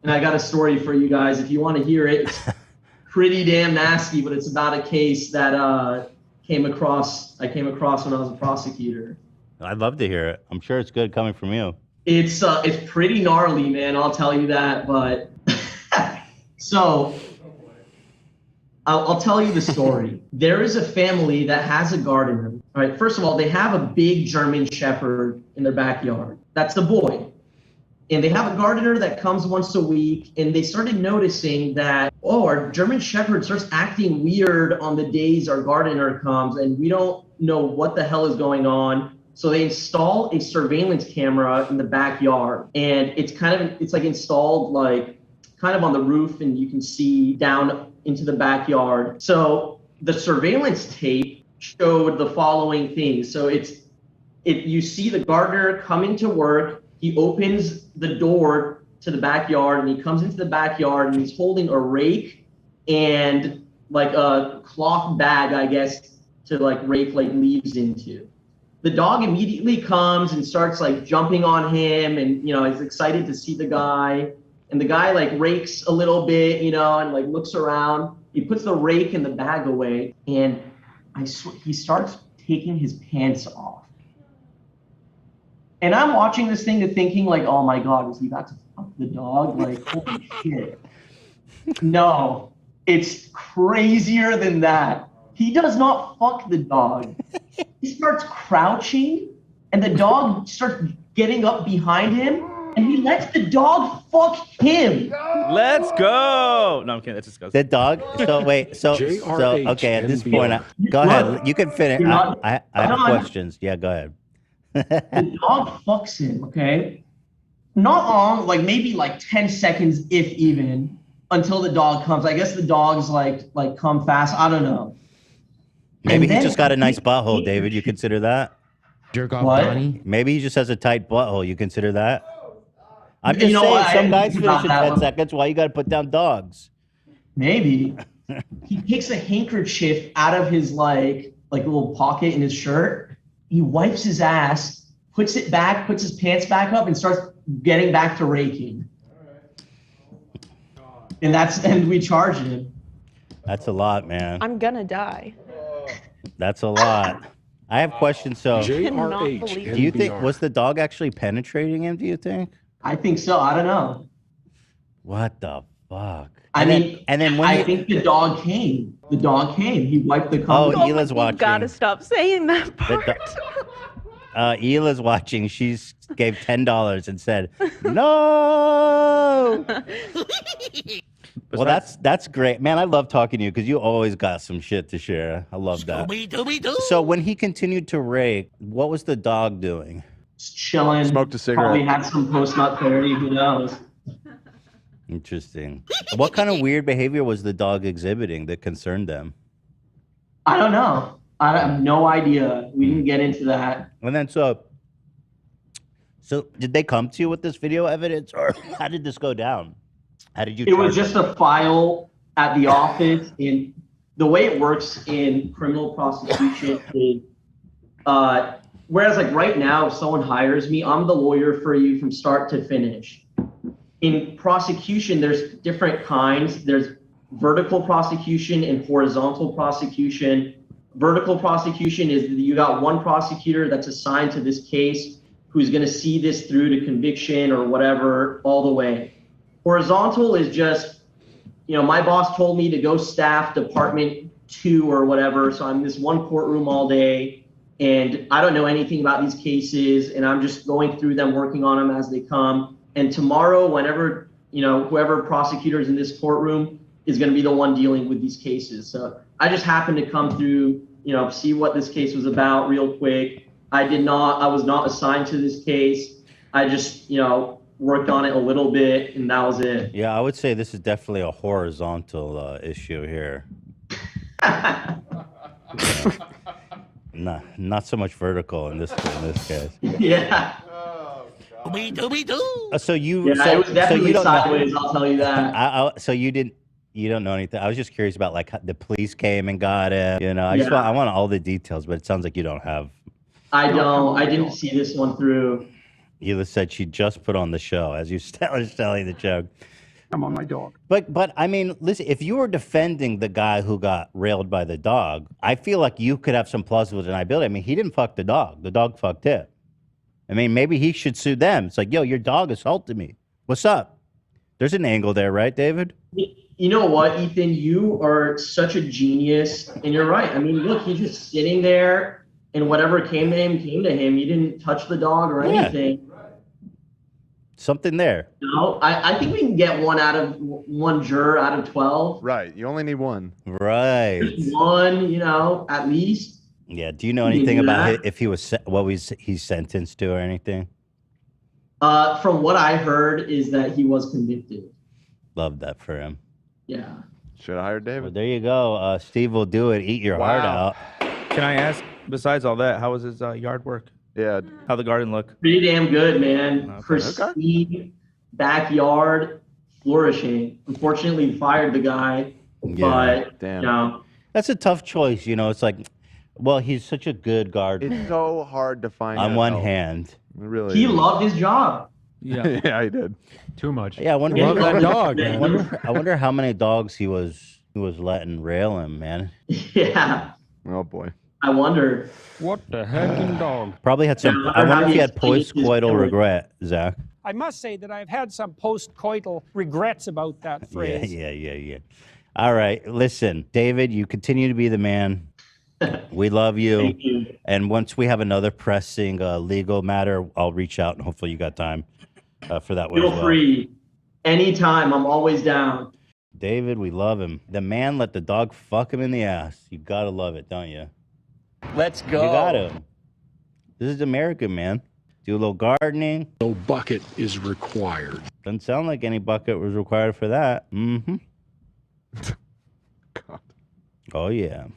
and I got a story for you guys if you want to hear it. It's pretty damn nasty, but it's about a case that I came across when I was a prosecutor. I'd love to hear it. I'm sure it's good coming from you. It's pretty gnarly, man. I'll tell you that. But so I'll tell you the story. There is a family that has a gardener. All right. First of all, they have a big German Shepherd in their backyard. That's the boy. And they have a gardener that comes once a week. And they started noticing that, our German Shepherd starts acting weird on the days our gardener comes, and we don't know what the hell is going on. So they install a surveillance camera in the backyard, and it's like installed like kind of on the roof, and you can see down into the backyard. So the surveillance tape showed the following things. So you see the gardener coming to work. He opens the door to the backyard, and he comes into the backyard, and he's holding a rake and like a cloth bag, I guess, to like rake like leaves into. The dog immediately comes and starts like jumping on him, and is excited to see the guy. And the guy like rakes a little bit, and like looks around. He puts the rake and the bag away, and he starts taking his pants off. And I'm watching this thing and thinking like, oh my God, is he about to fuck the dog? Like, holy shit. No, it's crazier than that. He does not fuck the dog. He starts crouching, and the dog starts getting up behind him, and he lets the dog fuck him. Let's go. No, I'm kidding. That's disgusting. The dog. So wait. So okay. At this point, go ahead. You can finish. I have questions. Yeah, go ahead. The dog fucks him. Okay. Not long, like maybe like 10 seconds, if even, until the dog comes. I guess the dogs like come fast. I don't know. Maybe he just got a nice butthole, David. You consider that? Jerk off Donnie? Maybe he just has a tight butthole. You consider that? I'm just saying, some guys finish in 10 seconds. Why you got to put down dogs? Maybe. He takes a handkerchief out of his like little pocket in his shirt. He wipes his ass, puts it back, puts his pants back up, and starts getting back to raking. And we charge him. That's a lot, man. I'm gonna die. That's a lot. I have questions. So, do JRH. you think, was the dog actually penetrating him, do you think? I think so. I don't know. What the fuck? I think the dog came. The dog came. He wiped the cum. Oh, Hila's watching. You gotta stop saying that part. Hila's watching. She gave $10 and said, no. Well, that's great. Man, I love talking to you because you always got some shit to share. I love that. So when he continued to rake, what was the dog doing? Just chilling. Smoked a cigarette. Probably had some post-nut clarity. Who knows? Interesting. What kind of weird behavior was the dog exhibiting that concerned them? I don't know. I have no idea. We didn't get into that. And then so did they come to you with this video evidence, or how did this go down? How did you? It was just a file at the office. And the way it works in criminal prosecution is, whereas like right now, if someone hires me, I'm the lawyer for you from start to finish. In prosecution, there's different kinds. There's vertical prosecution and horizontal prosecution. Vertical prosecution is you got one prosecutor that's assigned to this case who's going to see this through to conviction or whatever all the way. Horizontal is just, my boss told me to go staff department 2 or whatever. So I'm in this one courtroom all day, and I don't know anything about these cases, and I'm just going through them, working on them as they come. And tomorrow, whenever, whoever prosecutor is in this courtroom is going to be the one dealing with these cases. So I just happened to come through, see what this case was about real quick. I was not assigned to this case. I just, worked on it a little bit, and that was it. Yeah, I would say this is definitely a horizontal issue here. Not so much vertical in this case. Yeah. So you, it was definitely sideways. I'll tell you that. So you don't know anything. I was just curious about like the police came and got him. I want all the details, but it sounds like you don't have. I don't. I didn't see this one through. Hila said she just put on the show as you was telling the joke. I'm on my dog. But I mean, listen, if you were defending the guy who got railed by the dog, I feel like you could have some plausible deniability. I mean, he didn't fuck the dog. The dog fucked him. I mean, maybe he should sue them. It's like, yo, your dog assaulted me. What's up? There's an angle there, right, David? You know what, Ethan? You are such a genius, and you're right. I mean, look, he's just sitting there, and whatever came to him, came to him. He didn't touch the dog or anything. Something there. No, I think we can get one juror out of 12. Right. You only need one. Right. Just one, at least. Yeah. Do you know anything about if he was he's sentenced to or anything? From what I heard is that he was convicted. Love that for him. Yeah. Should have hired David. Well, there you go. Steve will do it. Eat your heart out. Can I ask, besides all that, how was his yard work? Yeah. How the garden look? Pretty damn good, man. Okay. Pristine backyard, flourishing. Unfortunately, fired the guy. Yeah. But, Damn. That's a tough choice. It's like, well, he's such a good gardener. It's so hard to find on one hand. It really he is. loved his job. Yeah. Yeah, he did. Too much. Yeah, I wonder. Love that dog, man. I wonder how many dogs he was letting rail him, man. Yeah. Oh boy. I wonder. What the heckin' dog? Probably had some. I wonder if he had post-coital regret, Zach. I must say that I've had some post-coital regrets about that phrase. Yeah. All right, listen, David, you continue to be the man. We love you. Thank you. And once we have another pressing legal matter, I'll reach out and hopefully you got time for that one. Feel free. Anytime. I'm always down. David, we love him. The man let the dog fuck him in the ass. You gotta love it, don't you? Let's go. You got him. This is American, man. Do a little gardening. No bucket is required. Doesn't sound like any bucket was required for that. Mm-hmm. God. Oh, yeah.